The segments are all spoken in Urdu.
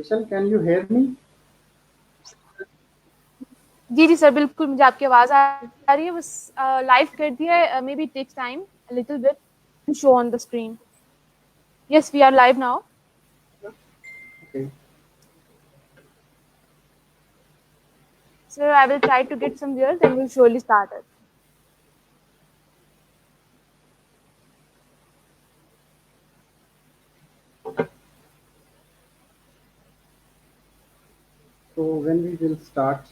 Michelle, can you hear me? جی جی سر بالکل مجھے آپ کی آواز آ رہی ہے. بس لائیو کر دیا ہے. Maybe takes time little bit to show on the screen. Yes we are live now. Okay. Sir I will try to get somewhere then we'll surely start it. So when we will start?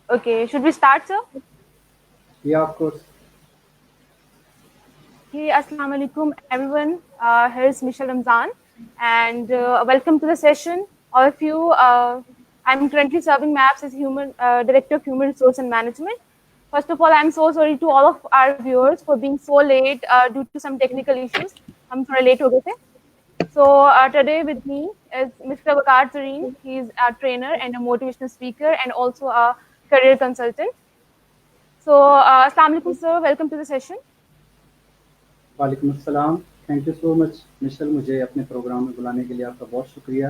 Okay, should we start, sir? Yeah, of course. Okay, assalamu alaikum everyone. Here's Michelle Ramzan and welcome to the session. All of you, I'm currently serving MAPS as Director of Human Resource and Management. First of all, I'm so sorry to all of our viewers for being so late due to some technical issues. I'm sorry late ho gaye the. So today with me is Mr. Waqar Zareen. He's a trainer and a motivational speaker and also a career consultant. So assalamu alaikum sir, welcome to the session. وعلیکم السلام. تھینک یو سو مچ مشل, مجھے اپنے پروگرام میں بلانے کے لیے آپ کا بہت شکریہ.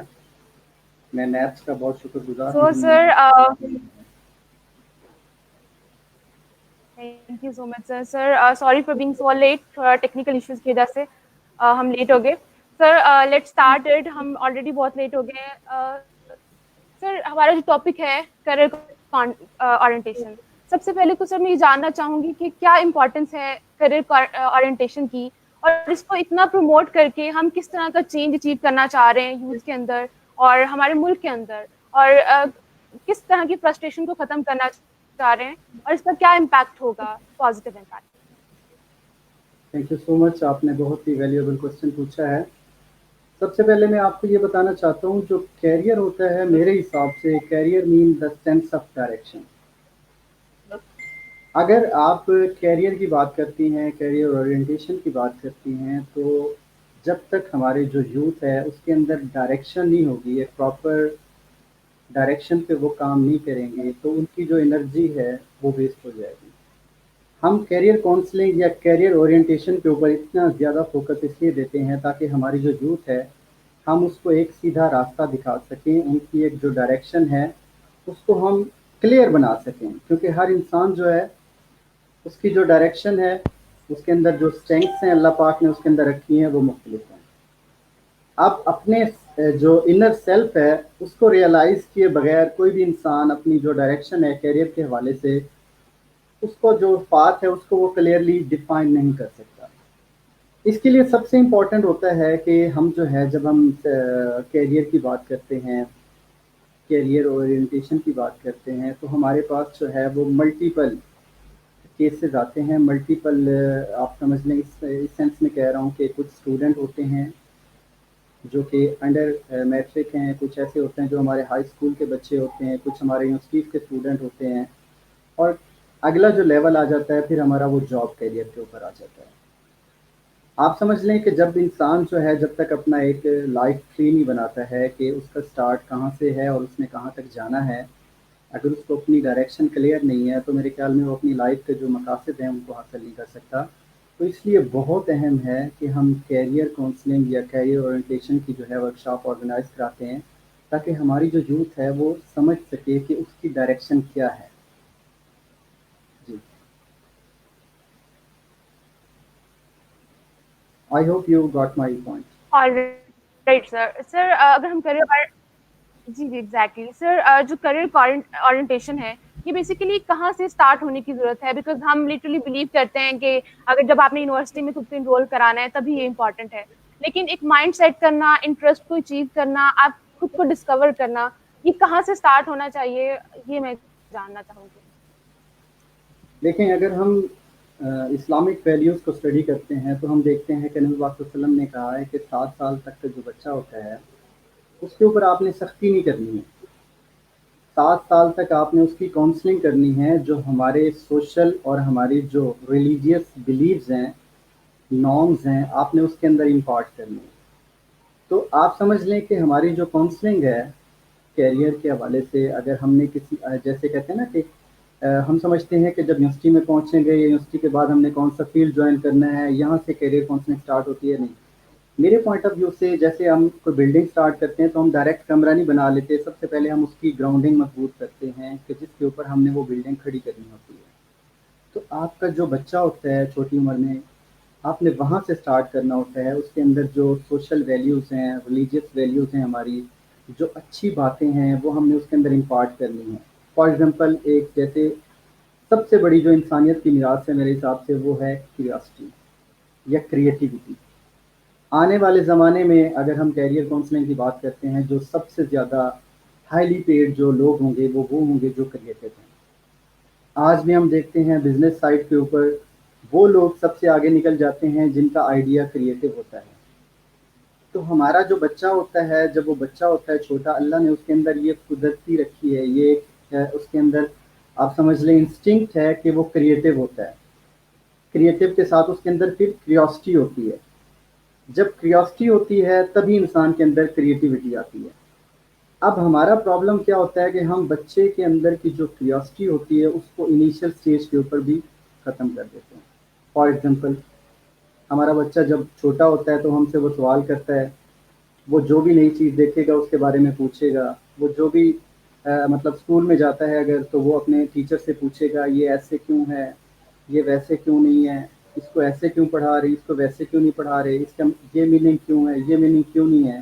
میں نیپس کا بہت شکر گزار So ہوں. sir, thank you so much sir. Sir, sorry for being so late. تھوڑا ٹیکنیکل ایشوز کی وجہ سے ہم لیٹ ہو گئے. Sir let start it. ہم آلریڈی بہت لیٹ ہو گئے ہیں. سر ہمارا جو ٹاپک ہے کریئر اورینٹیشن. سب سے پہلے تو سر میں یہ جاننا چاہوں گی کہ کیا امپورٹنس ہے کریئر اورینٹیشن کی, اور اس کو اتنا پروموٹ کر کے ہم کس طرح کا چینج اچیو کرنا چاہ رہے ہیں یوتھ کے اندر اور ہمارے ملک کے اندر, اور کس طرح کی فرسٹریشن کو ختم کرنا چاہ رہے ہیں, اور اس کا کیا امپیکٹ ہوگا, positive impact. Thank you so much. آپ نے بہت ہی ویلیوبل کوشچن پوچھا ہے. سب سے پہلے میں آپ کو یہ بتانا چاہتا ہوں, جو کیریئر ہوتا ہے میرے حساب سے کیریئر مین دا سینس آف ڈائریکشن. اگر آپ کیریئر کی بات کرتی ہیں, کیریئر اورینٹیشن کی بات کرتی ہیں, تو جب تک ہمارے جو یوتھ ہے اس کے اندر ڈائریکشن نہیں ہوگی, ایک پراپر ڈائریکشن پہ وہ کام نہیں کریں گے, تو ان کی جو انرجی ہے وہ ویسٹ ہو جائے گی. ہم کیریئر کاؤنسلنگ یا کیریئر اورینٹیشن کے اوپر اتنا زیادہ فوکس اس لیے دیتے ہیں تاکہ ہماری جو یوتھ ہے ہم اس کو ایک سیدھا راستہ دکھا سکیں, ان کی ایک جو ڈائریکشن ہے اس کو ہم کلیئر بنا سکیں. کیونکہ ہر انسان جو ہے اس کی جو ڈائریکشن ہے, اس کے اندر جو اسٹرینگس ہیں اللہ پاک نے اس کے اندر رکھی ہیں وہ مختلف ہیں. اب اپنے جو انر سیلف ہے اس کو ریئلائز کیے بغیر کوئی بھی انسان اپنی جو ڈائریکشن ہے کیریئر کے حوالے سے اس کو جو پاتھ ہے اس کو وہ کلیئرلی ڈیفائن نہیں کر سکتا. اس کے لیے سب سے امپورٹنٹ ہوتا ہے کہ ہم جو ہے جب ہم کیریئر کی بات کرتے ہیں, کیریئر اورینٹیشن کی بات کرتے ہیں, تو ہمارے پاس جو ہے وہ ملٹیپل کیسز آتے ہیں. ملٹیپل آپ سمجھ لیں, اس سینس میں کہہ رہا ہوں کہ کچھ اسٹوڈنٹ ہوتے ہیں جو کہ انڈر میٹرک ہیں, کچھ ایسے ہوتے ہیں جو ہمارے ہائی اسکول کے بچے ہوتے ہیں, کچھ ہمارے یونیورسٹیز کے اسٹوڈنٹ ہوتے ہیں, اور اگلا جو لیول آ جاتا ہے پھر ہمارا وہ جاب کیریئر کے اوپر آ جاتا ہے. آپ سمجھ لیں کہ جب انسان جو ہے جب تک اپنا ایک لائف ٹری نہیں بناتا ہے کہ اس کا سٹارٹ کہاں سے ہے اور اس نے کہاں تک جانا ہے, اگر اس کو اپنی ڈائریکشن کلیئر نہیں ہے تو میرے خیال میں وہ اپنی لائف کے جو مقاصد ہیں ان کو حاصل نہیں کر سکتا. تو اس لیے بہت اہم ہے کہ ہم کیریئر کاؤنسلنگ یا کیریئر اورینٹیشن کی جو ہے ورکشاپ آرگنائز کراتے ہیں تاکہ ہماری جو یوتھ ہے وہ سمجھ سکے کہ اس کی ڈائریکشن کیا ہے. جی, I hope you got my point. Right sir. Sir اگر ہم کریئر, جی جی ایگزیکٹلی سر, جو کریئر اورینٹیشن ہے یہ بیسیکلی کہاں سے اسٹارٹ ہونے کی ضرورت ہے, بیکاز ہم لٹرلی بلیو کرتے ہیں کہ اگر جب آپ نے یونیورسٹی میں خود کو انرول کرانا ہے تبھی یہ امپورٹنٹ ہے, لیکن ایک مائنڈ سیٹ کرنا, انٹرسٹ کو اچیو کرنا, آپ خود کو ڈسکور کرنا, یہ کہاں سے اسٹارٹ ہونا چاہیے, یہ میں جاننا چاہوں گی. دیکھیں, اگر ہم اسلامک ویلیوز کو اسٹڈی کرتے ہیں تو ہم دیکھتے ہیں کہ نبی پاک صلی اللہ علیہ وسلم نے کہا ہے کہ 7 سال تک کا جو بچہ ہوتا ہے اس کے اوپر آپ نے سختی نہیں کرنی ہے. 7 سال تک آپ نے اس کی کاؤنسلنگ کرنی ہے, جو ہمارے سوشل اور ہماری جو ریلیجیس بلیوز ہیں, نارمز ہیں, آپ نے اس کے اندر امپارٹ کرنی ہے. تو آپ سمجھ لیں کہ ہماری جو کاؤنسلنگ ہے کیریئر کے حوالے سے اگر ہم نے کسی جیسے کہتے ہیں نا کہ ہم سمجھتے ہیں کہ جب یونیورسٹی میں پہنچیں گے یا یونیورسٹی کے بعد ہم نے کون سا فیلڈ جوائن کرنا ہے یہاں سے کیریئر کاؤنسلنگ اسٹارٹ ہوتی ہے. نہیں, میرے پوائنٹ آف ویو سے جیسے ہم کوئی بلڈنگ اسٹارٹ کرتے ہیں تو ہم ڈائریکٹ کمرہ نہیں بنا لیتے, سب سے پہلے ہم اس کی گراؤنڈنگ مضبوط کرتے ہیں کہ جس کے اوپر ہم نے وہ بلڈنگ کھڑی کرنی ہوتی ہے. تو آپ کا جو بچہ ہوتا ہے چھوٹی عمر میں, آپ نے وہاں سے سٹارٹ کرنا ہوتا ہے. اس کے اندر جو سوشل ویلیوز ہیں, ریلیجیس ویلیوز ہیں, ہماری جو اچھی باتیں ہیں وہ ہم نے اس کے اندر امپارٹ کرنی ہیں. فار ایگزامپل ایک جیسے سب سے بڑی جو انسانیت کی میراث ہے میرے حساب سے وہ ہے کیوریاسٹی یا کریٹیوٹی. آنے والے زمانے میں اگر ہم کیریئر کاؤنسلنگ کی بات کرتے ہیں, جو سب سے زیادہ ہائیلی پیڈ جو لوگ ہوں گے وہ ہوں گے جو کریٹو ہیں. آج بھی ہم دیکھتے ہیں بزنس سائٹ کے اوپر وہ لوگ سب سے آگے نکل جاتے ہیں جن کا آئیڈیا کریٹو ہوتا ہے. تو ہمارا جو بچہ ہوتا ہے, جب وہ بچہ ہوتا ہے چھوٹا, اللہ نے اس کے اندر یہ قدرتی رکھی ہے, یہ اس کے اندر آپ سمجھ لیں انسٹنکٹ ہے کہ وہ کریٹو ہوتا ہے. کریٹو کے ساتھ اس کے اندر پھر کیوریاسٹی ہوتی ہے. جب کریوسٹی ہوتی ہے تبھی انسان کے اندر کریٹیوٹی آتی ہے. اب ہمارا پرابلم کیا ہوتا ہے کہ ہم بچے کے اندر کی جو کریوسٹی ہوتی ہے اس کو انیشیل سٹیج کے اوپر بھی ختم کر دیتے ہیں. فار ایگزامپل ہمارا بچہ جب چھوٹا ہوتا ہے تو ہم سے وہ سوال کرتا ہے, وہ جو بھی نئی چیز دیکھے گا اس کے بارے میں پوچھے گا. وہ جو بھی مطلب اسکول میں جاتا ہے اگر تو وہ اپنے ٹیچر سے پوچھے گا یہ ایسے کیوں ہے, یہ ویسے کیوں نہیں ہے, اس کو ایسے کیوں پڑھا رہی, اس کو ویسے کیوں نہیں پڑھا رہے, اس کا یہ میننگ کیوں ہے, یہ میننگ کیوں نہیں ہے.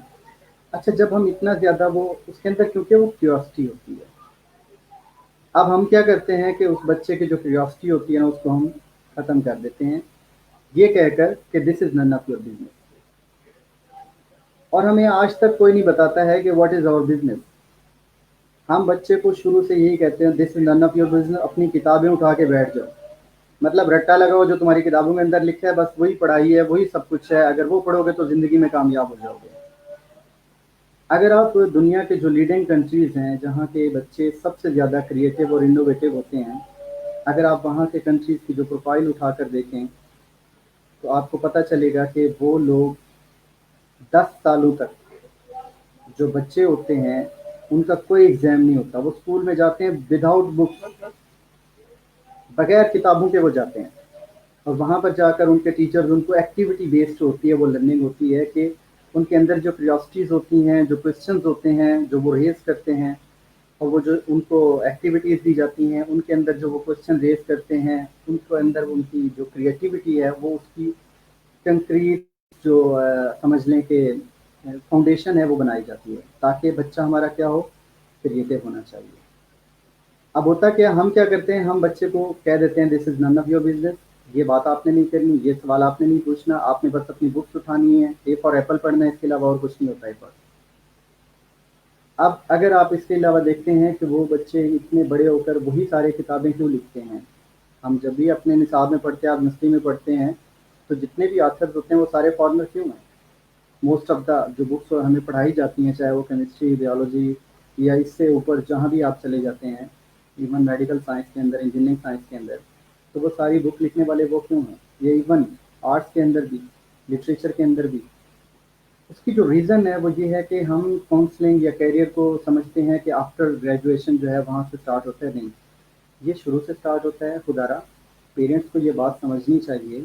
اچھا جب ہم اتنا زیادہ وہ اس کے اندر کیونکہ وہ کیوریاسٹی ہوتی ہے. اب ہم کیا کرتے ہیں کہ اس بچے کی جو کیوریاسٹی ہوتی ہے نا اس کو ہم ختم کر دیتے ہیں یہ کہہ کر کہ دس از نن آف یور بزنس. اور ہمیں آج تک کوئی نہیں بتاتا ہے کہ واٹ از آور بزنس. ہم بچے کو شروع سے یہی کہتے ہیں دس از نن آف یور بزنس, اپنی کتابیں اٹھا کے بیٹھ جاؤ. مطلب رٹا لگاؤ جو تمہاری کتابوں میں اندر لکھا ہے بس وہی پڑھائی ہے, وہی سب کچھ ہے, اگر وہ پڑھو گے تو زندگی میں کامیاب ہو جاؤ گے. اگر آپ دنیا کے جو لیڈنگ کنٹریز ہیں جہاں کے بچے سب سے زیادہ کریٹو اور انوویٹو ہوتے ہیں, اگر آپ وہاں کے کنٹریز کی جو پروفائل اٹھا کر دیکھیں تو آپ کو پتہ چلے گا کہ وہ لوگ 10 سالوں تک جو بچے ہوتے ہیں ان کا کوئی ایگزام نہیں ہوتا. وہ اسکول میں جاتے ہیں وداؤٹ بکس, بغیر کتابوں کے وہ جاتے ہیں. اور وہاں پر جا کر ان کے ٹیچرز ان کو ایکٹیویٹی بیسڈ ہوتی ہے, وہ لرننگ ہوتی ہے کہ ان کے اندر جو کیوریاسٹیز ہوتی ہیں, جو کوشچنز ہوتے ہیں جو وہ ریز کرتے ہیں, اور وہ جو ان کو ایکٹیویٹیز دی جاتی ہیں ان کے اندر جو وہ کوشچن ریز کرتے ہیں ان کے اندر ان کی جو کریٹیوٹی ہے وہ اس کی کنکریٹ جو سمجھ لیں کہ فاؤنڈیشن ہے وہ بنائی جاتی ہے تاکہ بچہ ہمارا کیا ہو, کریٹو ہونا چاہیے. اب ہوتا کیا, ہم کیا کرتے ہیں, ہم بچے کو کہہ دیتے ہیں دس از نن آف یور بزنس, یہ بات آپ نے نہیں کرنی, یہ سوال آپ نے نہیں پوچھنا, آپ نے بس اپنی بکس اٹھانی ہے, اے فار ایپل پڑھنا ہے, اس کے علاوہ اور کچھ نہیں ہوتا ہے. اب اگر آپ اس کے علاوہ دیکھتے ہیں کہ وہ بچے اتنے بڑے ہو کر وہی سارے کتابیں کیوں لکھتے ہیں. ہم جب بھی اپنے نصاب میں پڑھتے ہیں, آپ یونیورسٹی میں پڑھتے ہیں, تو جتنے بھی آتھرز ہوتے ہیں وہ سارے فارمر کیوں ہیں. موسٹ آف دا جو بکس ہمیں پڑھائی جاتی ہیں چاہے وہ کیمسٹری, بیولوجی یا اس سے اوپر جہاں بھی آپ چلے جاتے ہیں, ایون میڈیکل سائنس کے اندر, انجینئرنگ سائنس کے اندر, تو وہ ساری بک لکھنے والے وہ کیوں ہیں. یہ ایون آرٹس کے اندر بھی, لٹریچر کے اندر بھی. اس کی جو ریزن ہے وہ یہ ہے کہ ہم کاؤنسلنگ یا کیریئر کو سمجھتے ہیں کہ آفٹر گریجویشن جو ہے وہاں سے اسٹارٹ ہوتا ہے. نہیں, یہ شروع سے اسٹارٹ ہوتا ہے. خدارا پیرنٹس کو یہ بات سمجھنی چاہیے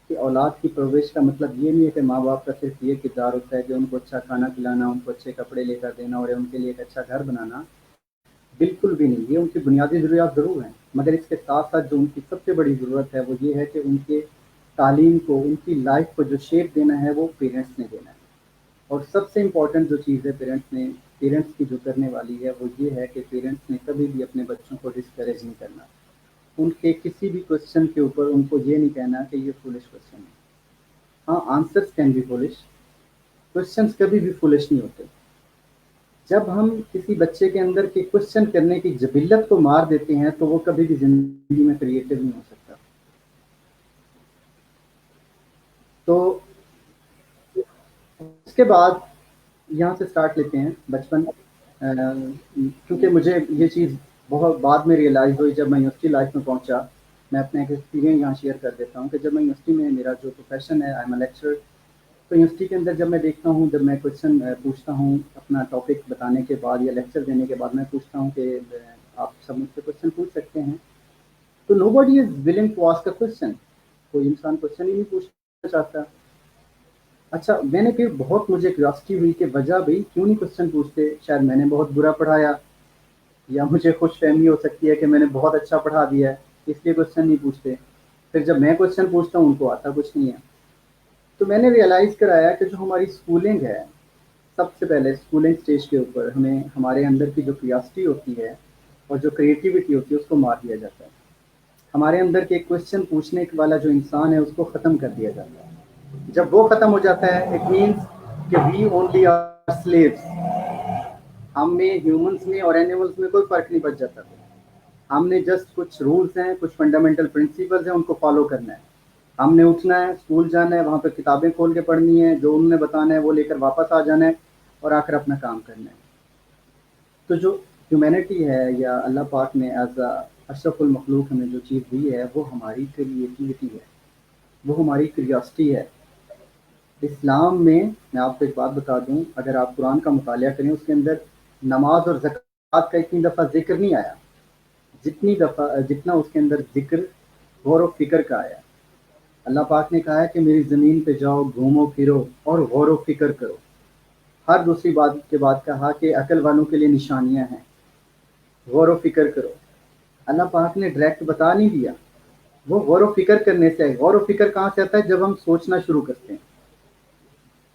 کہ اولاد کی پرورش کا مطلب یہ نہیں ہے کہ ماں باپ کا صرف یہ کردار ہوتا ہے کہ ان کو اچھا کھانا کھلانا, ان کو اچھے کپڑے لے کر دینا اور ان کے لیے ایک اچھا گھر بنانا. بالکل بھی نہیں. یہ ان کی بنیادی ضروریات ضرور ہیں, مگر اس کے ساتھ ساتھ جو ان کی سب سے بڑی ضرورت ہے وہ یہ ہے کہ ان کے تعلیم کو, ان کی لائف کو جو شیپ دینا ہے وہ پیرنٹس نے دینا ہے. اور سب سے امپورٹنٹ جو چیز ہے پیرنٹس کی جو کرنے والی ہے وہ یہ ہے کہ پیرنٹس نے کبھی بھی اپنے بچوں کو ڈسکریج نہیں کرنا. ان کے کسی بھی کوشچن کے اوپر ان کو یہ نہیں کہنا کہ یہ فولش کوشچن ہے. ہاں, answers can be foolish, questions کبھی بھی فولش نہیں ہوتے. جب ہم کسی بچے کے اندر کے کوشچن کرنے کی جبلت کو مار دیتے ہیں تو وہ کبھی بھی زندگی میں کریٹو نہیں ہو سکتا. تو اس کے بعد یہاں سے سٹارٹ لیتے ہیں بچپن, کیونکہ مجھے یہ چیز بہت بعد میں ریئلائز ہوئی جب میں یونیورسٹی لائف میں پہنچا. میں اپنا ایک ایکسپیرینس یہاں شیئر کر دیتا ہوں کہ جب میں یونیورسٹی میں, میرا جو پروفیشن ہے, آئی ایم اے لیکچرر, تو یونیورسٹی کے اندر جب میں دیکھتا ہوں، جب میں کوشچن پوچھتا ہوں اپنا ٹاپک بتانے کے بعد یا لیکچر دینے کے بعد، میں پوچھتا ہوں کہ آپ سب مجھ سے کوشچن پوچھ سکتے ہیں، تو nobody is willing to ask a question. کوئی انسان کوشچن ہی نہیں پوچھنا چاہتا. اچھا، میں نے پھر بہت مجھے کیوریاسٹی ہوئی کہ وجہ بھی کیوں نہیں کوشچن پوچھتے. شاید میں نے بہت برا پڑھایا، یا مجھے خوش فہمی ہو سکتی ہے کہ میں نے بہت اچھا پڑھا دیا ہے، اس لیے کوشچن نہیں پوچھتے. پھر جب میں کوشچن پوچھتا ہوں ان کو آتا کچھ نہیں ہے. تو میں نے ریئلائز کرایا کہ جو ہماری اسکولنگ ہے، سب سے پہلے اسکولنگ اسٹیج کے اوپر ہمیں ہمارے اندر کی جو کیوریاسٹی ہوتی ہے اور جو کریٹیوٹی ہوتی ہے اس کو مار دیا جاتا ہے. ہمارے اندر کے کوشچن پوچھنے والا جو انسان ہے اس کو ختم کر دیا جاتا ہے. جب وہ ختم ہو جاتا ہے اٹ مینس کہ وی اونلی آر سلیوز. ہم میں، ہیومنس میں اور اینیملس میں کوئی فرق نہیں بچ جاتا. ہم نے جسٹ کچھ رولس ہیں، کچھ فنڈامنٹل پرنسپلز ہیں، ان کو فالو کرنا ہے. ہم نے اٹھنا ہے، اسکول جانا ہے، وہاں پہ کتابیں کھول کے پڑھنی ہے، جو انہوں نے بتانا ہے وہ لے کر واپس آ جانا ہے اور آ کر اپنا کام کرنا ہے. تو جو ہیومینٹی ہے یا اللہ پاک نے ایز اشرف المخلوق ہمیں جو چیز دی ہے وہ ہماری کریٹیوٹی ہے، وہ ہماری کیوریاسٹی ہے. اسلام میں آپ کو ایک بات بتا دوں، اگر آپ قرآن کا مطالعہ کریں اس کے اندر نماز اور زکوٰۃ کا اتنی دفعہ ذکر نہیں آیا جتنا اس کے اندر ذکر غور و فکر کا آیا. اللہ پاک نے کہا ہے کہ میری زمین پہ جاؤ، گھومو پھرو اور غور و فکر کرو. ہر دوسری بات کے بعد کہا کہ عقل والوں کے لیے نشانیاں ہیں، غور و فکر کرو. اللہ پاک نے ڈائریکٹ بتا نہیں دیا، وہ غور و فکر کرنے سے ہے. غور و فکر کہاں سے آتا ہے؟ جب ہم سوچنا شروع کرتے ہیں.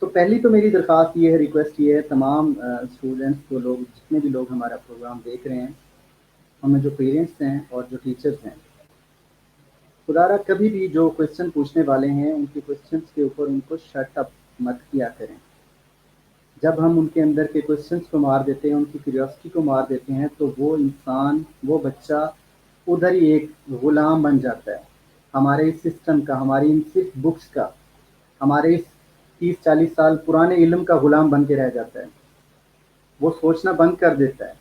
تو پہلی تو میری درخواست یہ ہے، ریکویسٹ یہ ہے تمام اسٹوڈنٹس کو، لوگ جتنے بھی لوگ ہمارا پروگرام دیکھ رہے ہیں، ہمیں جو پیرنٹس ہیں اور جو ٹیچرز ہیں، خدا را کبھی بھی جو کوشچن پوچھنے والے ہیں ان کے کوشچنس کے اوپر ان کو شٹ اپ مت کیا کریں. جب ہم ان کے اندر کے کوشچنس کو مار دیتے ہیں، ان کی کیوریاسٹی کو مار دیتے ہیں، تو وہ انسان، وہ بچہ ادھر ہی ایک غلام بن جاتا ہے ہمارے اس سسٹم کا، ہماری ان صرف بکس کا، ہمارے اس 30-40 سال پرانے علم کا غلام بن کے رہ جاتا ہے. وہ سوچنا بند کر دیتا ہے.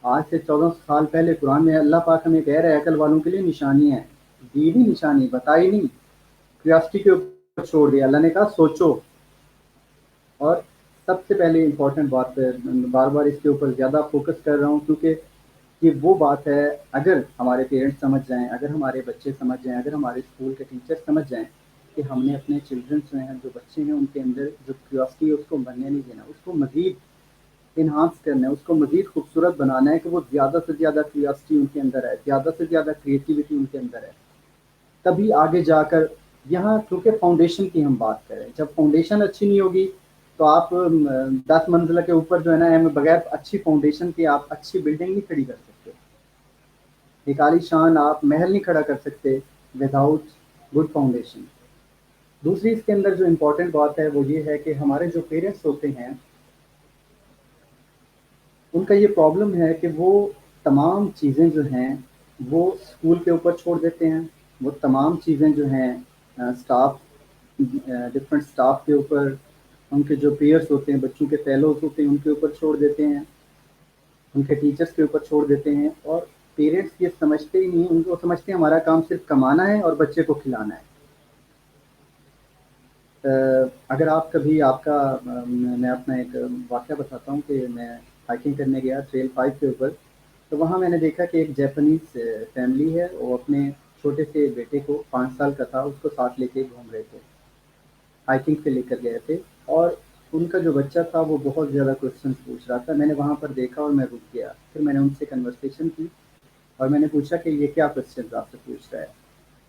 آج سے 14 سال پہلے قرآن میں اللہ پاک ہمیں کہہ رہے ہیں عقل والوں کے لیے نشانیاں ہیں. دی نہیں نشانی، بتائی نہیں، کیوریاسٹی کے اوپر چھوڑ دیا. اللہ نے کہا سوچو. اور سب سے پہلے امپورٹنٹ بات ہے، بار بار اس کے اوپر زیادہ فوکس کر رہا ہوں کیونکہ یہ وہ بات ہے، اگر ہمارے پیرنٹس سمجھ جائیں، اگر ہمارے بچے سمجھ جائیں، اگر ہمارے اسکول کے ٹیچر سمجھ جائیں کہ ہم نے اپنے چلڈرنس جو ہیں، جو بچے ہیں، ان کے اندر جو کیوریاسٹی ہے اس کو مرنے نہیں دینا، اس کو مزید انہانس کرنا ہے، اس کو مزید خوبصورت بنانا ہے کہ وہ زیادہ سے زیادہ کیوریاسٹی ان کے اندر ہے، زیادہ سے زیادہ کریٹیوٹی ان کے اندر ہے. تبھی آگے جا کر یہاں، کیونکہ فاؤنڈیشن کی ہم بات کریں، جب فاؤنڈیشن اچھی نہیں ہوگی تو آپ 10 منزلہ کے اوپر جو ہے نا، بغیر اچھی فاؤنڈیشن کے آپ اچھی بلڈنگ نہیں کھڑی کر سکتے. ایک عالی شان آپ محل نہیں کھڑا کر سکتے وداؤٹ گڈ فاؤنڈیشن. دوسری اس کے اندر جو امپورٹنٹ بات ہے وہ یہ ہے کہ ہمارے جو پیرنٹس ہوتے ہیں ان کا یہ پرابلم ہے کہ وہ تمام چیزیں جو ہیں وہ اسکول کے اوپر چھوڑ دیتے ہیں. وہ تمام چیزیں جو ہیں اسٹاف، ڈفرینٹ اسٹاف کے اوپر، ان کے جو پیئرس ہوتے ہیں، بچوں کے فیلوز ہوتے ہیں، ان کے اوپر چھوڑ دیتے ہیں، ان کے ٹیچرس کے اوپر چھوڑ دیتے ہیں. اور پیرنٹس یہ سمجھتے ہی نہیں، ان کو سمجھتے ہیں ہمارا کام صرف کمانا ہے اور بچے کو کھلانا ہے. اگر آپ کبھی، آپ کا میں اپنا ایک واقعہ بتاتا ہوں کہ میں ہائکنگ کرنے گیا ٹریل 5 کے اوپر. تو وہاں میں نے دیکھا کہ ایک جیپنیز فیملی ہے، وہ اپنے چھوٹے سے بیٹے کو، 5 سال کا تھا، اس کو ساتھ لے کے گھوم رہے تھے، ہائکنگ پہ لے کر گئے تھے. اور ان کا جو بچہ تھا وہ بہت زیادہ کوشچنس پوچھ رہا تھا. میں نے وہاں پر دیکھا اور میں رک گیا. پھر میں نے ان سے کنورسیشن کی اور میں نے پوچھا کہ یہ کیا کوشچنس آپ سے پوچھ رہا ہے.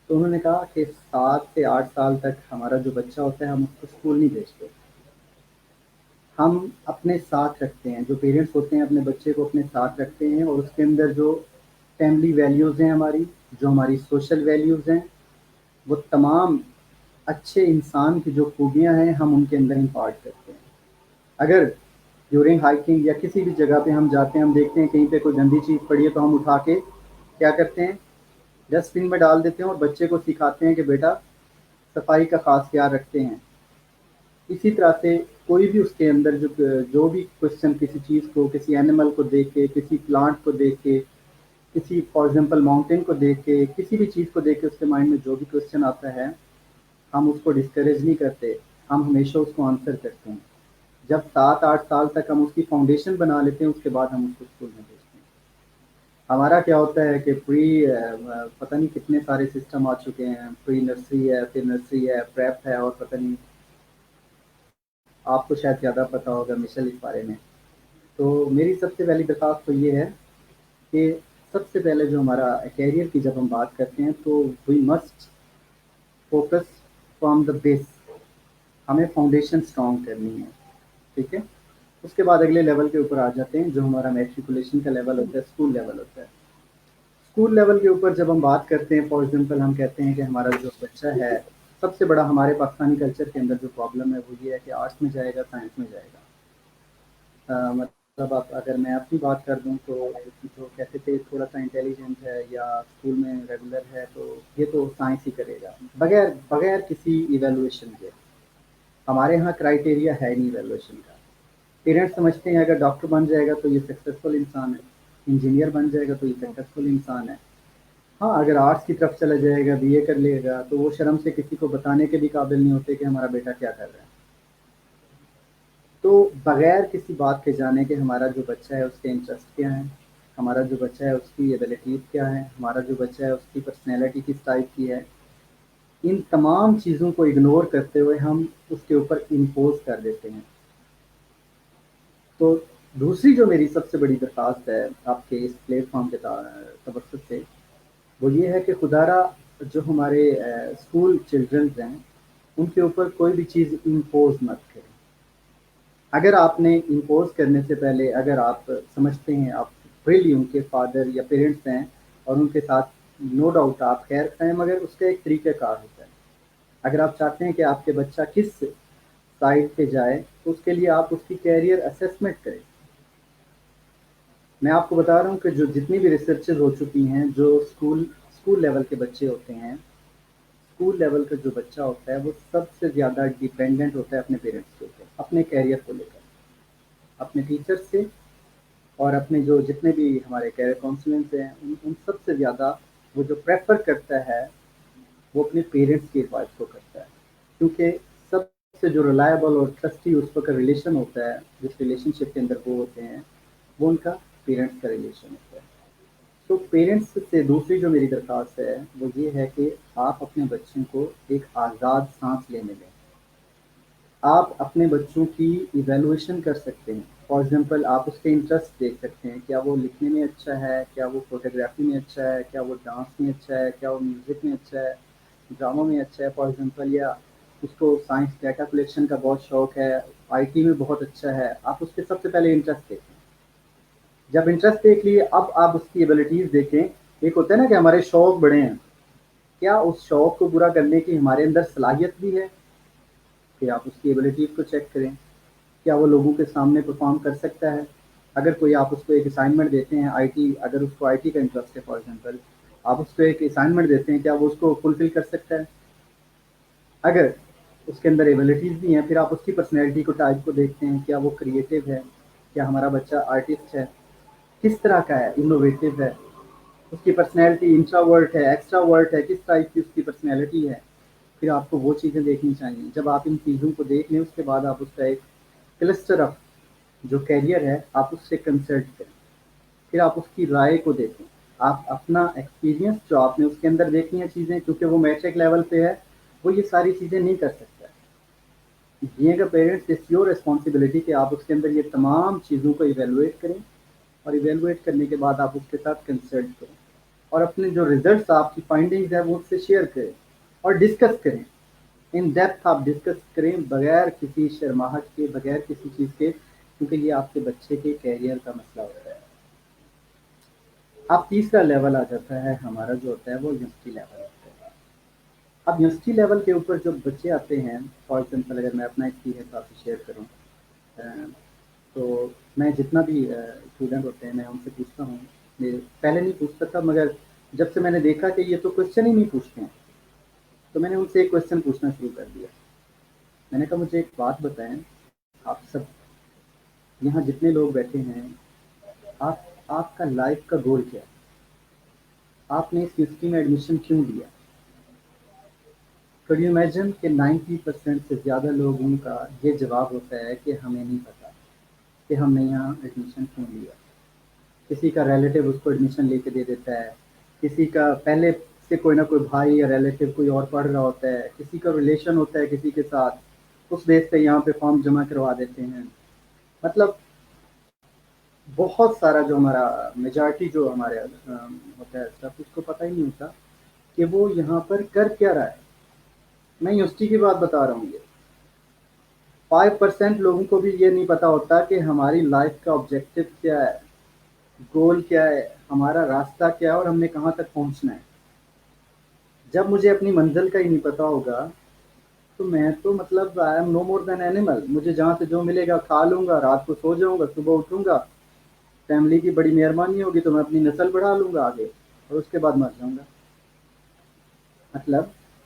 تو انہوں نے کہا کہ 7 سے 8 سال تک ہمارا جو بچہ ہوتا ہے ہم اس کو اسکول نہیں بھیجتے، ہم اپنے ساتھ رکھتے ہیں. جو پیرنٹس ہوتے ہیں اپنے بچے کو اپنے ساتھ رکھتے ہیں اور اس کے اندر جو فیملی ویلیوز ہیں، ہماری جو ہماری سوشل ویلیوز ہیں، وہ تمام اچھے انسان کی جو خوبیاں ہیں ہم ان کے اندر امپارٹ کرتے ہیں. اگر ڈیورنگ ہائکنگ یا کسی بھی جگہ پہ ہم جاتے ہیں، ہم دیکھتے ہیں کہیں پہ کوئی گندی چیز پڑی ہے تو ہم اٹھا کے کیا کرتے ہیں؟ ڈسٹ بن میں ڈال دیتے ہیں اور بچے کو سکھاتے ہیں کہ بیٹا صفائی کا خاص خیال رکھتے ہیں. اسی طرح سے کوئی بھی اس کے اندر جو بھی کوشچن کسی چیز کو، کسی اینیمل کو دیکھ کے، کسی پلانٹ کو دیکھ کے، کسی فار ایگزامپل ماؤنٹین کو دیکھ کے، کسی بھی چیز کو دیکھ کے اس کے مائنڈ میں جو بھی کوشچن آتا ہے ہم اس کو ڈسکریج نہیں کرتے. ہم ہمیشہ اس کو آنسر کرتے ہیں. جب 7-8 سال تک ہم اس کی فاؤنڈیشن بنا لیتے ہیں، اس کے بعد ہم اس کو اسکول میں بھیجتے ہیں. ہمارا کیا ہوتا ہے کہ پتہ نہیں کتنے سارے سسٹم آ چکے ہیں. پری نرسری ہے، پھر نرسری ہے، پریپ ہے، اور پتہ نہیں آپ کو شاید زیادہ پتہ ہوگا مشل اس بارے میں. تو میری سب سے پہلی درخواست تو یہ ہے کہ سب سے پہلے جو ہمارا کیریئر کی جب ہم بات کرتے ہیں تو we must focus from the base. ہمیں فاؤنڈیشن اسٹرانگ کرنی ہے. ٹھیک ہے. اس کے بعد اگلے لیول کے اوپر آ جاتے ہیں جو ہمارا میٹریکولیشن کا لیول ہوتا ہے، اسکول لیول ہوتا ہے. اسکول لیول کے اوپر جب ہم بات کرتے ہیں، فار ایگزامپل ہم کہتے ہیں کہ ہمارا جو بچہ ہے، سب سے بڑا ہمارے پاکستانی کلچر کے اندر جو پرابلم ہے وہ یہ ہے کہ آرٹس میں جائے گا، سائنس میں جائے گا. مطلب اگر میں اپنی بات کر دوں تو جو کہتے تھے تھوڑا سا انٹیلیجنٹ ہے یا اسکول میں ریگولر ہے تو یہ تو سائنس ہی کرے گا بغیر کسی ایویلویشن کے. ہمارے ہاں کرائٹیریا ہے نہیں ایویلویشن کا. پیرنٹس سمجھتے ہیں اگر ڈاکٹر بن جائے گا تو یہ سکسیزفل انسان ہے، انجینئر بن جائے گا تو یہ سکسیزفل انسان ہے. ہاں، اگر آرٹس کی طرف چلا جائے گا، بی اے کر لے گا، تو وہ شرم سے کسی کو بتانے کے بھی قابل نہیں ہوتے کہ ہمارا بیٹا کیا کر رہا ہے. تو بغیر کسی بات کے جانے کہ ہمارا جو بچہ ہے اس کے انٹرسٹ کیا ہیں، ہمارا جو بچہ ہے اس کی ایبلٹیز کیا ہے، ہمارا جو بچہ ہے اس کی پرسنالٹی کس ٹائپ کی ہے، ان تمام چیزوں کو اگنور کرتے ہوئے ہم اس کے اوپر امپوز کر دیتے ہیں. تو دوسری جو میری سب سے بڑی درخواست ہے آپ کے اس پلیٹ فارم کے توسط سے، وہ یہ ہے کہ خدارا جو ہمارے اسکول چلڈرنز ہیں ان کے اوپر کوئی بھی چیز امپوز مت کریں. اگر آپ نے امپوز کرنے سے پہلے، اگر آپ سمجھتے ہیں آپ ریلی ان کے فادر یا پیرنٹس ہیں اور ان کے ساتھ نو ڈاؤٹ آپ خیر کریں، مگر اس کا ایک طریقہ کار ہوتا ہے. اگر آپ چاہتے ہیں کہ آپ کے بچہ کس سائڈ پہ جائے تو اس کے لیے آپ اس کی کیریئر اسیسمنٹ کریں. میں آپ کو بتا رہا ہوں کہ جو جتنی بھی ریسرچز ہو چکی ہیں، جو اسکول لیول کے بچے ہوتے ہیں، اسکول لیول کا جو بچہ ہوتا ہے وہ سب سے زیادہ ڈیپینڈنٹ ہوتا ہے اپنے پیرنٹس کے اوپر، اپنے کیریئر کو لے کر، اپنے ٹیچر سے، اور اپنے جو جتنے بھی ہمارے کیریئر کاؤنسلنس ہیں ان سب سے زیادہ وہ جو پریفر کرتا ہے وہ اپنے پیرنٹس کی ایڈوائس کو کرتا ہے. کیونکہ سب سے جو ریلائبل اور ٹرسٹی اس وقت ریلیشن ہوتا ہے، جس ریلیشن شپ کے اندر وہ ہوتے ہیں، وہ ان کا پیرنٹس کا ریلیشن ہوتا ہے. تو پیرنٹس سے دوسری جو میری درخواست ہے وہ یہ ہے کہ آپ اپنے بچوں کو ایک آزاد سانس لینے دیں. آپ اپنے بچوں کی ایویلویشن کر سکتے ہیں. فار ایگزامپل آپ اس کے انٹرسٹ دیکھ سکتے ہیں، کیا وہ لکھنے میں اچھا ہے، کیا وہ فوٹوگرافی میں اچھا ہے، کیا وہ ڈانس میں اچھا ہے، کیا وہ میوزک میں اچھا ہے، ڈراموں میں اچھا ہے فار ایگزامپل، یا اس کو سائنس ڈیٹا کلیکشن کا بہت شوق ہے، آئی ٹی میں بہت اچھا ہے. آپ اس کے سب سے پہلے انٹرسٹ دیکھیں. جب انٹرسٹ دیکھ لیے اب آپ اس کی ایبلٹیز دیکھیں. ایک ہوتا ہے نا کہ ہمارے شوق بڑے ہیں، کیا اس شوق کو پورا کرنے کی ہمارے اندر صلاحیت بھی ہے؟ کہ آپ اس کی ایبلٹیز کو چیک کریں. کیا وہ لوگوں کے سامنے پرفارم کر سکتا ہے؟ اگر کوئی آپ اس کو ایک اسائنمنٹ دیتے ہیں آئی ٹی، اگر اس کو آئی ٹی کا انٹرسٹ ہے فار ایگزامپل، آپ اس کو ایک اسائنمنٹ دیتے ہیں، کیا وہ اس کو فلفل کر سکتا ہے؟ اگر اس کے اندر ایبلٹیز بھی ہیں پھر آپ اس کی پرسنالٹی کو ٹائپ کو دیکھتے ہیں، کیا وہ کریٹو ہے، کیا ہمارا بچہ آرٹسٹ ہے، کس طرح کا ہے، انوویٹو ہے، اس کی پرسنالٹی انٹراورٹ ہے، ایکسٹراورٹ ہے، کس ٹائپ کی اس کی پرسنالٹی ہے. پھر آپ کو وہ چیزیں دیکھنی چاہیے. جب آپ ان چیزوں کو دیکھ لیں اس کے بعد آپ اس کا ایک کلسٹر آف جو کیریئر ہے آپ اس سے کنسلٹ کریں. پھر آپ اس کی رائے کو دیکھیں. آپ اپنا ایکسپیرینس جو آپ نے اس کے اندر دیکھنی ہیں چیزیں، کیونکہ وہ میٹرک لیول پہ ہے، وہ یہ ساری چیزیں نہیں کر سکتا. Being a parents it's your responsibility کہ آپ اس کے اندر یہ تمام چیزوں کو ایویلویٹ کریں، اور ایویلویٹ کرنے کے بعد آپ اس کے ساتھ کنسلٹ کریں اور اپنے جو ریزلٹس آپ کی فائنڈنگز ہیں وہ اس سے شیئر کریں اور ڈسکس کریں. ان ڈیپتھ آپ ڈسکس کریں بغیر کسی شرماہٹ کے، بغیر کسی چیز کے، کیونکہ یہ آپ کے بچے کے کیریئر کا مسئلہ ہوتا ہے. اب تیسرا لیول آ جاتا ہے ہمارا جو ہوتا ہے وہ یونیورسٹی لیول ہوتا ہے. اب یونیورسٹی لیول کے اوپر جو بچے آتے ہیں، فار ایگزامپل اگر میں اپنا ایکسپیرینس آپ سے شیئر کروں، تو میں جتنا بھی اسٹوڈنٹ ہوتے ہیں میں ان سے پوچھتا ہوں. پہلے نہیں پوچھتا تھا، مگر جب سے میں نے دیکھا کہ یہ تو کوشچن ہی نہیں پوچھتے ہیں تو میں نے ان سے ایک کوشچن پوچھنا شروع کر دیا. میں نے کہا مجھے ایک بات بتائیں، آپ سب یہاں جتنے لوگ بیٹھے ہیں، آپ کا لائف کا گول کیا ہے؟ آپ نے اس یونیورسٹی میں ایڈمیشن کیوں لیا؟ Could you imagine کہ 90% سے زیادہ لوگوں کا یہ جواب ہوتا ہے کہ ہمیں نہیں پتا کہ ہم نے یہاں ایڈمیشن کیوں لیا. کسی کا ریلیٹیو اس کو ایڈمیشن لے کے دے دیتا ہے, کسی کا پہلے سے کوئی نہ کوئی بھائی یا ریلیٹیو کوئی اور پڑھ رہا ہوتا ہے, کسی کا ریلیشن ہوتا ہے کسی کے ساتھ, اس بیس پہ یہاں پہ فارم جمع کروا دیتے ہیں. مطلب بہت سارا جو ہمارا میجارٹی جو ہمارے ہوتا ہے اسٹاف, اس کو پتہ ہی نہیں ہوتا کہ وہ یہاں پر کر کیا رہا ہے. میں یونیورسٹی کی بات بتا رہا ہوں, یہ 5% لوگوں کو بھی یہ نہیں پتا ہوتا کہ ہماری لائف کا آبجیکٹو کیا ہے, گول کیا ہے, ہمارا راستہ کیا ہے اور ہم نے کہاں تک پہنچنا ہے. جب مجھے اپنی منزل کا ہی نہیں پتا ہوگا تو میں تو مطلب I am know more then animal. مجھے جہاں سے جو ملے گا کھا لوں گا, رات کو سو جاؤں گا, صبح اٹھوں گا, فیملی کی بڑی مہربانی ہوگی تو میں اپنی نسل بڑھا لوں گا آگے, اور اس کے بعد مر جاؤں گا. مطلب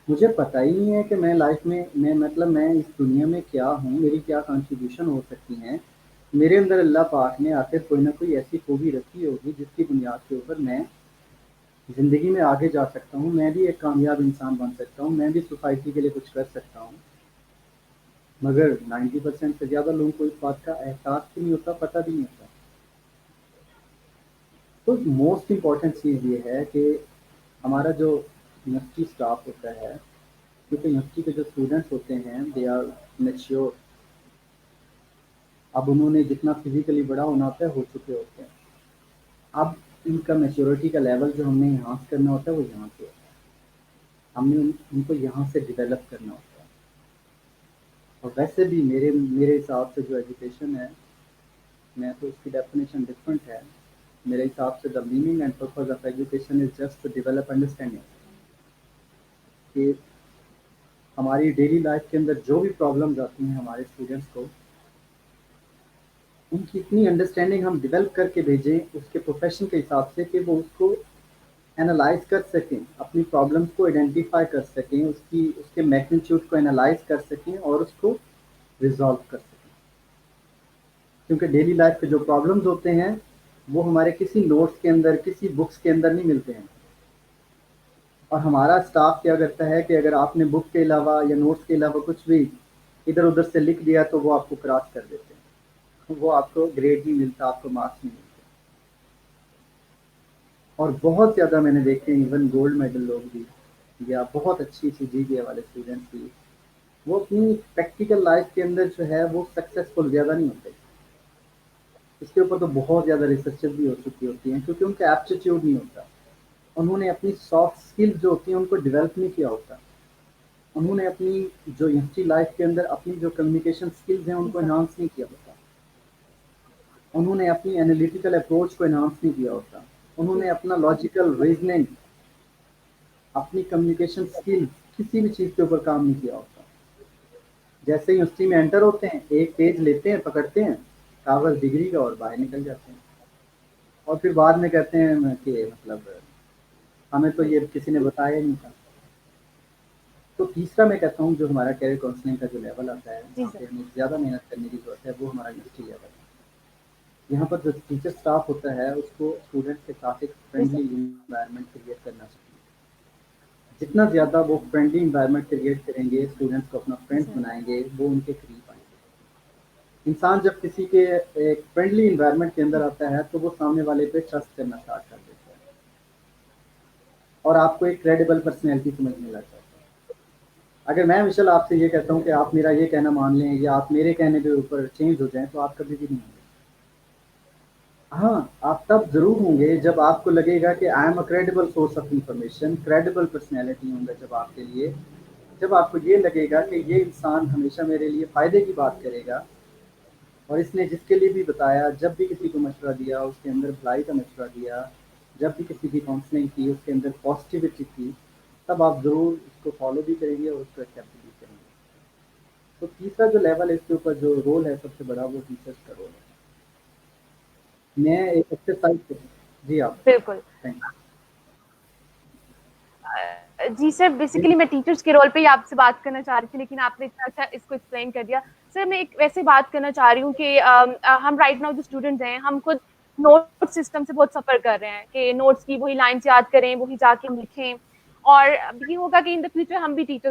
مجھے پتہ ہی نہیں ہے کہ میں لائف میں مطلب میں اس دنیا میں کیا ہوں, میری کیا کنٹریبیوشن ہو سکتی ہیں. میرے اندر اللہ پاک نے آخر کوئی نہ کوئی ایسی خوبی رکھی ہوگی جس کی بنیاد کے اوپر میں زندگی میں آگے جا سکتا ہوں, میں بھی ایک کامیاب انسان بن سکتا ہوں, میں بھی سوسائٹی کے لیے کچھ کر سکتا ہوں. مگر 90% سے زیادہ لوگوں کو اس بات کا احساس بھی نہیں ہوتا, پتہ بھی نہیں ہوتا. تو موسٹ امپورٹنٹ چیز یہ ہے کہ ہمارا جو یونیورسٹی اسٹاف ہوتا ہے, کیونکہ یونیورسٹی کے جو اسٹوڈنٹس ہوتے ہیں دے آر میچیور. اب انہوں نے جتنا فزیکلی بڑا ہونا ہوتا ہے ہو چکے ہوتے ہیں. اب ان کا میچورٹی کا لیول جو ہم نے یہاں سے کرنا ہوتا ہے وہ یہاں سے ہوتا ہے. ہم نے ان کو یہاں سے ڈیولپ کرنا ہوتا ہے. اور ویسے بھی میرے حساب سے جو ایجوکیشن ہے, میں تو اس کی ڈیفینیشن ڈفرینٹ ہے. میرے حساب سے the meaning and purpose of education is just to develop understanding. کہ ہماری ڈیلی لائف کے اندر جو بھی پرابلمز آتی ہیں ہمارے اسٹوڈنٹس کو, ان کی اتنی انڈرسٹینڈنگ ہم ڈیولپ کر کے بھیجیں اس کے پروفیشن کے حساب سے کہ وہ اس کو انالائز کر سکیں, اپنی پرابلمس کو آئیڈینٹیفائی کر سکیں, اس کے میگنیچیوڈ کو انالائز کر سکیں اور اس کو ریزالو کر سکیں. کیونکہ ڈیلی لائف کے جو پرابلمز ہوتے ہیں وہ ہمارے کسی نوٹس کے اندر, کسی بکس کے اندر نہیں ملتے ہیں. اور ہمارا اسٹاف کیا کرتا ہے کہ اگر آپ نے بک کے علاوہ یا نوٹس کے علاوہ کچھ بھی ادھر ادھر سے لکھ دیا تو وہ آپ کو کراس کر دیتے ہیں, وہ آپ کو گریڈ نہیں ملتا, آپ کو مارکس نہیں ملتے. اور بہت زیادہ میں نے دیکھے ایون گولڈ میڈل لوگ بھی یا بہت اچھی سی جی بی والے اسٹوڈنٹس بھی, وہ اپنی پریکٹیکل لائف کے اندر جو ہے وہ سکسیزفل زیادہ نہیں ہوتے. اس کے اوپر تو بہت زیادہ ریسرچز بھی ہو چکی ہوتی ہیں کیونکہ ان کا ایپٹیٹیوڈ نہیں ہوتا. انہوں نے اپنی سافٹ اسکل جو ہوتی ہیں ان کو ڈیولپ نہیں کیا ہوتا. انہوں نے اپنی جو یونیورسٹی لائف کے اندر اپنی جو کمیونیکیشن اسکلز ہیں ان کو انہانس نہیں کیا ہوتا. انہوں نے اپنی انالیٹیکل اپروچ کو انہانس نہیں کیا ہوتا. انہوں نے اپنا لاجیکل ریزننگ, اپنی کمیونیکیشن اسکل, کسی بھی چیز کے اوپر کام نہیں کیا ہوتا. جیسے یونیورسٹی میں انٹر ہوتے ہیں, ایک پیج لیتے ہیں, پکڑتے ہیں کاغذ ڈگری کا اور باہر نکل جاتے ہیں, اور پھر بعد میں کہتے ہیں کہ مطلب ہمیں تو یہ کسی نے بتایا ہی نہیں تھا. تو تیسرا میں کہتا ہوں جو ہمارا کیریئر کاؤنسلنگ کا جو لیول آتا ہے جی جہاں سر. پہ ہمیں زیادہ محنت کرنے کی ضرورت ہے وہ ہمارا یونیورسٹی لیول ہے. یہاں پر جو ٹیچر اسٹاف ہوتا ہے اس کو اسٹوڈنٹ کے ساتھ ایک جی سر. فرینڈلی انوائرمنٹ کریٹ کرنا چاہیے. جتنا زیادہ وہ فرینڈلی انوائرمنٹ کریٹ کریں گے, اسٹوڈنٹس کو اپنا جی فرینڈس سر. بنائیں گے, وہ ان کے قریب آئیں گے. انسان جب کسی کے ایک فرینڈلی انوائرمنٹ کے اندر آتا ہے تو وہ سامنے والے پہ ٹرسٹ کرنا اسٹارٹ کر دیتا ہے اور آپ کو ایک کریڈیبل پرسنالٹی سمجھنے لگتا ہے. اگر میں وشل آپ سے یہ کہتا ہوں کہ آپ میرا یہ کہنا مان لیں یا آپ میرے کہنے کے اوپر چینج ہو جائیں تو آپ کبھی بھی نہیں ہوں گے. ہاں, آپ تب ضرور ہوں گے جب آپ کو لگے گا کہ I am a credible source of information, credible personality ہوں گا جب آپ کے لیے, جب آپ کو یہ لگے گا کہ یہ انسان ہمیشہ میرے لیے فائدے کی بات کرے گا اور اس نے جس کے لیے بھی بتایا, جب بھی کسی کو مشورہ دیا اس کے اندر بھلائی کا مشورہ دیا, جب بھی کسی کی کاؤنسلنگ کی اس کے اندر پازیٹیوٹی تھی, تب آپ ضرور اس کو فالو بھی کریں گے اور اس کو ایکسیپٹ بھی کریں گے. تو تیسرا جو لیول ہے اس کے اوپر جو رول ہے سب سے بڑا وہ ٹیچرس کا رول ہے. میں ایک ایکسرسائز کروں. جی آپ بالکل. تھینک جی سر, یو. بیسیکلی میں ٹیچرس کے رول پہ ہی آپ سے بات کرنا چاہ رہی تھی لیکن آپ نے اتنا اچھا اس کو ایکسپلین کر دیا. سر میں ایک ویسے بات کرنا چاہ رہی ہوں کہ ہم رائٹ ناؤ جو اسٹوڈنٹس ہیں ہم خود نوٹ سسٹم سے بہت سفر کر رہے ہیں کہ نوٹس کی وہی لائنس یاد کریں, وہی جا کے ہم لکھیں, اور یہ ہوگا کہ ان دا فیوچر ہم بھی teacher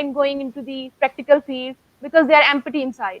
in going into the practical field because they are empty inside.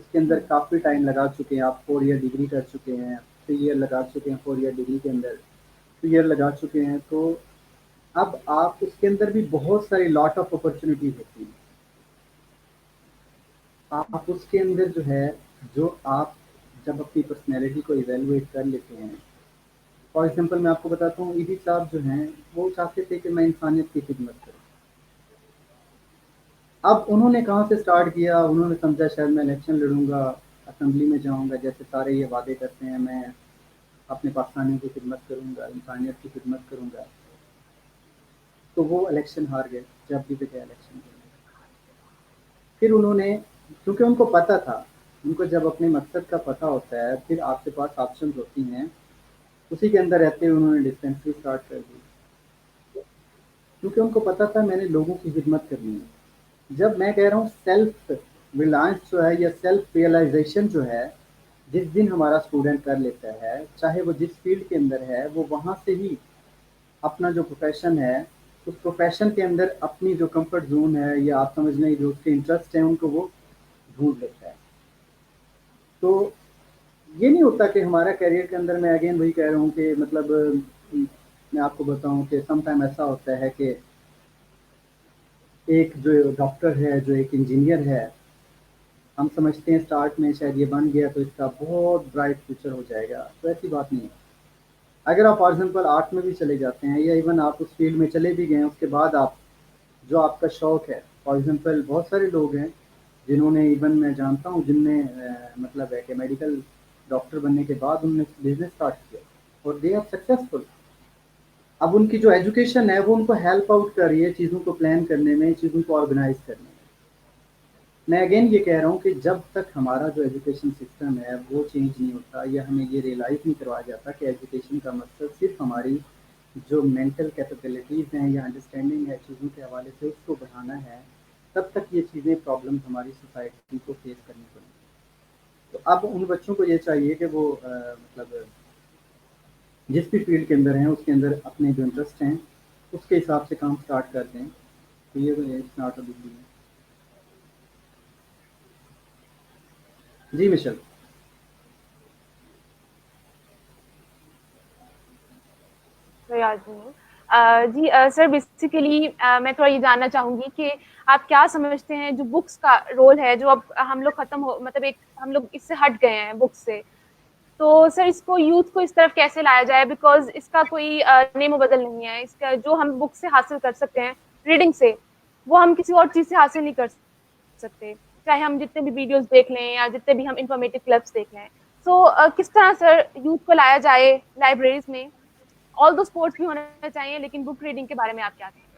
اس کے اندر کافی ٹائم لگا چکے ہیں، آپ 4 ایئر ڈگری کر چکے ہیں، 3 ایئر لگا چکے ہیں 4 ایئر ڈگری کے اندر، 2 ایئر لگا چکے ہیں، تو اب آپ اس کے اندر بھی بہت ساری لاٹ آف اپرچونیٹیز ہوتی ہیں. آپ اس کے اندر جو ہے، جو آپ جب اپنی پرسنالٹی کو ایویلویٹ کر لیتے ہیں. فار ایگزامپل میں آپ کو بتاتا ہوں، ایڈی صاحب جو ہیں وہ چاہتے تھے کہ میں انسانیت کی خدمت کروں. اب انہوں نے کہاں سے سٹارٹ کیا؟ انہوں نے سمجھا شاید میں الیکشن لڑوں گا، اسمبلی میں جاؤں گا، جیسے سارے یہ وعدے کرتے ہیں میں اپنے پاکستانیوں کی خدمت کروں گا، انسانیت کی خدمت کروں گا. تو وہ الیکشن ہار گئے جب بھی گئے الیکشن کے لیے. پھر انہوں نے، کیونکہ ان کو پتہ تھا، ان کو جب اپنے مقصد کا پتہ ہوتا ہے پھر آپ کے پاس آپشنز ہوتی ہیں. اسی کے اندر رہتے ہوئے انہوں نے ڈسپینسری اسٹارٹ کر دی، کیونکہ ان کو پتہ تھا میں نے لوگوں کی خدمت کرنی ہے. جب میں کہہ رہا ہوں سیلف ریلائنس جو ہے یا سیلف ریئلائزیشن جو ہے، جس دن ہمارا اسٹوڈنٹ کر لیتا ہے، چاہے وہ جس فیلڈ کے اندر ہے، وہ وہاں سے ہی اپنا جو پروفیشن ہے، اس پروفیشن کے اندر اپنی جو کمفرٹ زون ہے یا آپ سمجھ لیں جو اس کے انٹرسٹ ہیں ان کو وہ ڈھونڈ لیتا ہے. تو یہ نہیں ہوتا کہ ہمارا کیریئر کے اندر، میں اگین وہی کہہ رہا ہوں کہ مطلب میں آپ کو بتاؤں کہ سم ٹائم ایسا ہوتا ہے کہ ایک جو ڈاکٹر ہے، جو ایک انجینئر ہے، ہم سمجھتے ہیں اسٹارٹ میں شاید یہ بن گیا تو اس کا بہت برائٹ فیوچر ہو جائے گا. تو ایسی بات نہیں ہے. اگر آپ فار ایگزامپل آرٹ میں بھی چلے جاتے ہیں یا ایون آپ اس فیلڈ میں چلے بھی گئے ہیں، اس کے بعد آپ جو آپ کا شوق ہے، فار ایگزامپل بہت سارے لوگ ہیں جنہوں نے، ایون میں جانتا ہوں جن نے مطلب ہے کہ میڈیکل ڈاکٹر بننے کے بعد انہوں نے بزنس اسٹارٹ کیا اور دے آر سکسیزفل. اب ان کی جو ایجوکیشن ہے وہ ان کو ہیلپ آؤٹ کر رہی ہے چیزوں کو پلان کرنے میں، چیزوں کو آرگنائز کرنے میں. میں اگین یہ کہہ رہا ہوں کہ جب تک ہمارا جو ایجوکیشن سسٹم ہے وہ چینج نہیں ہوتا یا ہمیں یہ ریئلائز نہیں کروایا جاتا کہ ایجوکیشن کا مقصد صرف ہماری جو مینٹل کیپیبلٹیز ہیں یا انڈرسٹینڈنگ ہے چیزوں کے حوالے سے اس کو بڑھانا ہے، تب تک یہ چیزیں پرابلم ہماری سوسائٹی کو فیس کرنی پڑیں. تو اب ان بچوں کو یہ چاہیے کہ وہ مطلب جس بھی فیلڈ کے اندر ہیں اس کے اندر اپنے جو انٹرسٹ ہیں اس کے حساب سے کام سٹارٹ کر دیں. تو یہ اسٹارٹ ابھی ہے. جی مشل. جی سر، بیسیکلی میں تھوڑا یہ جاننا چاہوں گی کہ آپ کیا سمجھتے ہیں جو بکس کا رول ہے، جو اب ہم لوگ ختم ہو، مطلب ایک ہم لوگ اس سے ہٹ گئے ہیں بکس سے، تو سر اس کو یوتھ کو اس طرف کیسے لایا جائے؟ بیکاز اس کا کوئی نیم و بدل نہیں ہے. اس کا جو ہم بک سے حاصل کر سکتے ہیں ریڈنگ سے، وہ ہم کسی اور چیز سے حاصل نہیں کر سکتے، چاہے ہم جتنے بھی ویڈیوز دیکھ لیں یا جتنے بھی ہم انفارمیٹیو کلپس دیکھ لیں. سو کس طرح سر یوتھ کو لایا جائے لائبریریز میں؟ آل دو اسپورٹس بھی ہونا چاہیے، لیکن بک ریڈنگ کے بارے میں آپ کیا کہیں گے؟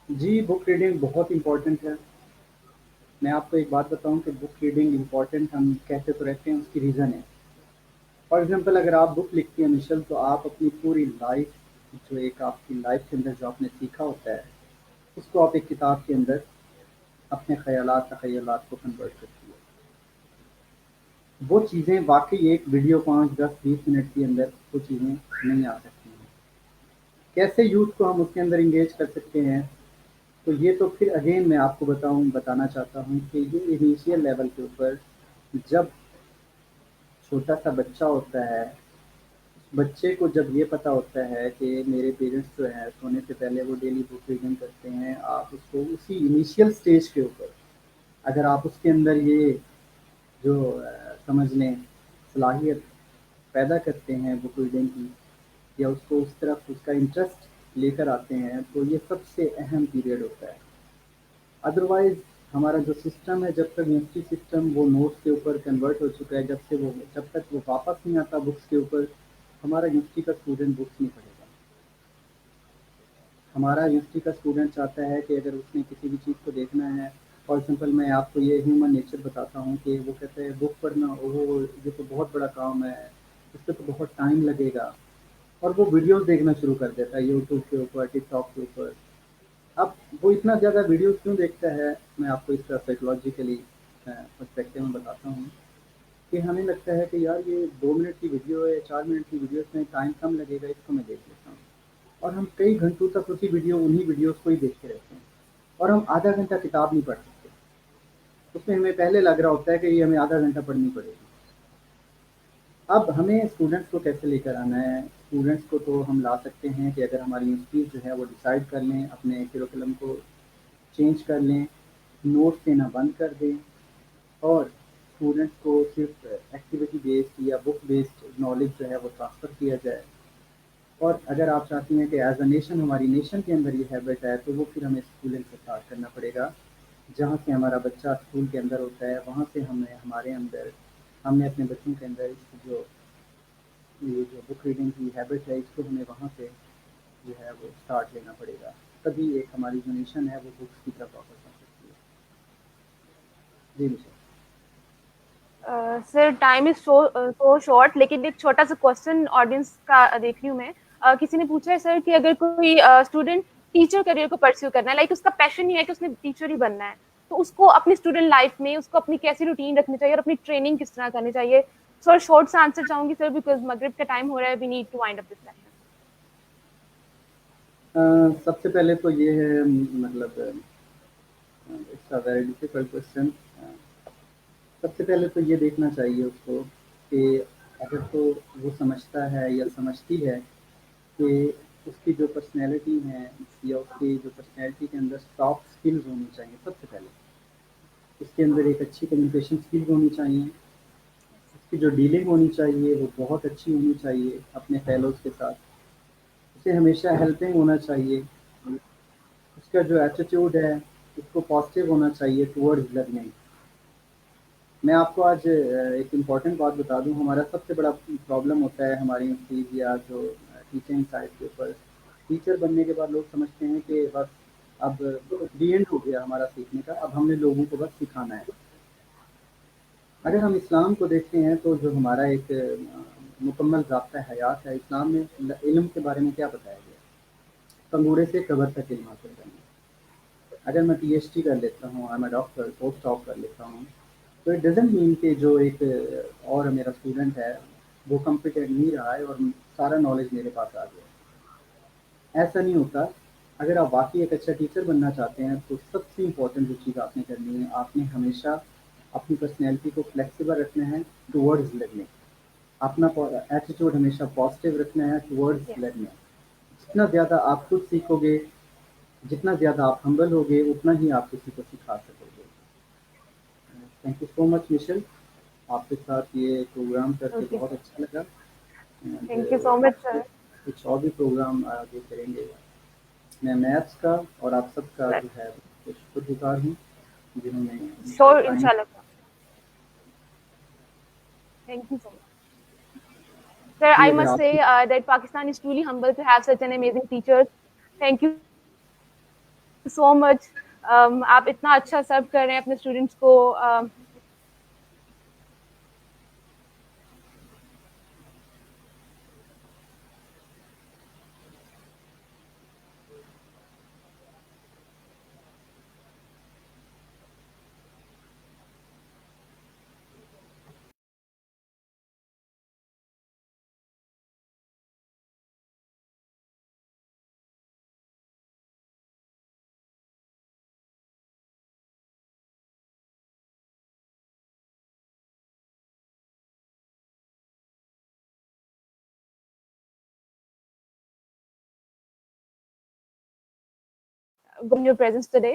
جی بک ریڈنگ بہت امپورٹنٹ ہے. میں آپ کو ایک بات بتاؤں کہ بک ریڈنگ امپورٹنٹ ہم کہتے تو رہتے ہیں، اس کی ریزن ہے. فار ایگزامپل اگر آپ بک لکھتی ہیں مشل، تو آپ اپنی پوری لائف، جو ایک آپ کی لائف کے اندر جو آپ نے سیکھا ہوتا ہے اس کو آپ ایک کتاب کے اندر اپنے خیالات تخیلات کو کنورٹ کرتی ہے. وہ چیزیں واقعی ایک ویڈیو 5 10 20 منٹ کے اندر وہ چیزیں نہیں آ سکتی ہیں. کیسے یوتھ کو ہم اس کے اندر انگیج کر سکتے ہیں؟ تو یہ تو پھر اگین میں آپ کو بتانا چاہتا ہوں کہ یہ انیشیل لیول کے اوپر جب چھوٹا سا بچہ ہوتا ہے، بچے کو جب یہ پتہ ہوتا ہے کہ میرے پیرنٹس جو ہیں سونے سے پہلے وہ ڈیلی بک ریڈنگ کرتے ہیں، آپ اس کو اسی انیشیل سٹیج کے اوپر اگر آپ اس کے اندر یہ جو سمجھ لیں صلاحیت پیدا کرتے ہیں بک ریڈنگ کی، یا اس کو اس طرف اس کا انٹرسٹ لے کر آتے ہیں، تو یہ سب سے اہم پیریڈ ہوتا ہے. ادروائز ہمارا جو سسٹم ہے، جب تک یونیورسٹی سسٹم وہ نوٹس کے اوپر کنورٹ ہو چکا ہے، جب تک وہ واپس نہیں آتا بکس کے اوپر، ہمارا یونیورسٹی کا اسٹوڈنٹ بکس نہیں پڑھے گا. ہمارا یونیورسٹی کا اسٹوڈنٹ چاہتا ہے کہ اگر اس نے کسی بھی چیز کو دیکھنا ہے، فار ایگزامپل میں آپ کو یہ ہیومن نیچر بتاتا ہوں کہ وہ کہتے ہیں بک پڑھنا وہ یہ تو بہت بڑا کام ہے، اس پہ تو بہت ٹائم لگے گا، اور وہ ویڈیوز دیکھنا شروع کر دیتا ہے یوٹیوب کے اوپر، ٹک ٹاک کے اوپر. اب وہ اتنا زیادہ ویڈیوز کیوں دیکھتا ہے؟ میں آپ کو اس کا سائیکولوجیکلی پرسپیکٹو میں بتاتا ہوں کہ ہمیں لگتا ہے کہ یار یہ 2 منٹ کی ویڈیو ہے، 4 منٹ کی ویڈیو، اس میں ٹائم کم لگے گا، اس کو میں دیکھ لیتا ہوں. اور ہم کئی گھنٹوں تک اسی ویڈیوز کو ہی دیکھتے رہتے ہیں، اور ہم آدھا گھنٹہ کتاب نہیں پڑھ سکتے. اس میں ہمیں پہلے لگ رہا ہوتا ہے کہ یہ ہمیں آدھا گھنٹہ پڑھنی پڑے گی. اب ہمیں اسٹوڈنٹس کو کیسے لے کر آنا ہے؟ اسٹوڈنٹس کو تو ہم لا سکتے ہیں کہ اگر ہماری یونیورسٹیز جو ہے وہ ڈیسائیڈ کر لیں، اپنے کریکولم کو چینج کر لیں، نوٹس دینا بند کر دیں اور اسٹوڈنٹس کو صرف ایکٹیویٹی بیسڈ یا بک بیسڈ نالج جو ہے وہ ٹرانسفر کیا جائے. اور اگر آپ چاہتی ہیں کہ ایز اے نیشن ہماری نیشن کے اندر یہ ہیبٹ ہے تو وہ پھر ہمیں اسکولنگ سے اسٹارٹ کرنا پڑے گا. جہاں سے ہمارا بچہ اسکول کے اندر ہوتا ہے وہاں سے ہمارے اندر ہم نے اپنے بچوں کے اندر اس کی یہ جو بک ریڈنگ کی ہیبٹ ہے اس کو ہمیں وہاں سے جو ہے وہ اسٹارٹ لینا پڑے گا. تبھی ایک ہماری جو نیشن ہے وہ بکس کی طرف واپس آ سکتی ہے. جی مجھے sir time is so short, لیکن ایک چھوٹا سا کوشچن آڈینس کا دیکھ رہی ہوں میں. کسی نے پوچھا ہے سر کہ اگر کوئی اسٹوڈنٹ ٹیچر کریئر کو پرسیو کرنا ہے، لائک اس کا پیشن یہ ہے کہ اس نے ٹیچر ہی بننا ہے، تو اس کو اپنی اسٹوڈنٹ لائف میں اس کو اپنی کیسی روٹین رکھنی چاہیے اور اپنی ٹریننگ کس طرح کرنی چاہیے؟ سر شارٹ سا آنسر چاہوں گی سر، بیکاز مغرب کا ٹائم ہو رہا ہے، we need to wind up this session. سب سے پہلے تو یہ ہے مطلب it's a very difficult question. سب سے پہلے تو یہ دیکھنا چاہیے اس کو کہ اگر تو وہ سمجھتا ہے یا سمجھتی ہے کہ اس کی جو پرسنالٹی ہے یا اس کی جو پرسنالٹی کے اندر سافٹ اسکلز ہونی چاہیے. سب سے پہلے اس کے اندر ایک اچھی کمیونیکیشن اسکلز ہونی چاہیے. اس کی جو ڈیلنگ ہونی چاہیے وہ بہت اچھی ہونی چاہیے اپنے فیلوز کے ساتھ. اسے ہمیشہ ہیلپنگ ہونا چاہیے. اس کا جو ایٹیٹیوڈ ہے اس کو پازیٹیو ہونا چاہیے ٹورڈز لرننگ. میں آپ کو آج ایک امپورٹنٹ بات بتا دوں. ہمارا سب سے بڑا پرابلم ہوتا ہے ہماری یونیورسٹیز یا جو ٹیچنگ سائڈ کے اوپر. ٹیچر بننے کے بعد لوگ سمجھتے ہیں کہ بس اب دی اینڈ ہو گیا ہمارا سیکھنے کا، اب ہم نے لوگوں کو بس سکھانا ہے. اگر ہم اسلام کو دیکھتے ہیں تو جو ہمارا ایک مکمل ضابطہ حیات ہے، اسلام میں علم کے بارے میں کیا بتایا گیا؟ تنگورے سے قبر تک علم حاصل کرنا. اگر میں پی ایچ ڈی کر لیتا ہوں، میں ڈاکٹر پوسٹ ڈاک کر لیتا ہوں، تو اٹ ڈزنٹ مین کہ جو ایک اور میرا اسٹوڈنٹ ہے وہ کمپیٹنٹ نہیں رہا ہے اور سارا نالج میرے پاس آ گیا. ایسا نہیں ہوتا. اگر آپ واقعی ایک اچھا ٹیچر بننا چاہتے ہیں تو سب سے امپورٹنٹ جو چیز آپ نے کرنی ہے، آپ نے ہمیشہ اپنی پرسنالٹی کو فلیکسیبل رکھنا ہے ٹورڈز لرننگ. اپنا ایٹیٹیوڈ ہمیشہ پازیٹیو رکھنا ہے ٹورڈز یس. لرننگ. جتنا زیادہ آپ خود سیکھو گے، جتنا زیادہ آپ ہمبل ہوگے، اتنا ہی آپ کسی کو سکھا سکو گے. تھینک یو سو مچ مشل. آپ کے ساتھ یہ پروگرام کر کے اوکے بہت سر، اچھا لگا. تھینک یو سو مچ سر. کچھ اور بھی پروگرام آگے کریں گے. میں میتھس کا اور آپ سب کا سر جو ہے شکر گزار ہوں جنہوں نے مجھے شور ٹائم. انشاء اللہ. Thank you so much. Sir, جی I اگر must آپ say کی that Pakistan is truly humble to have such an amazing teachers. Thank you so much. آپ اتنا اچھا سرو کر رہے ہیں اپنے اسٹوڈینٹس کو. In your presence today.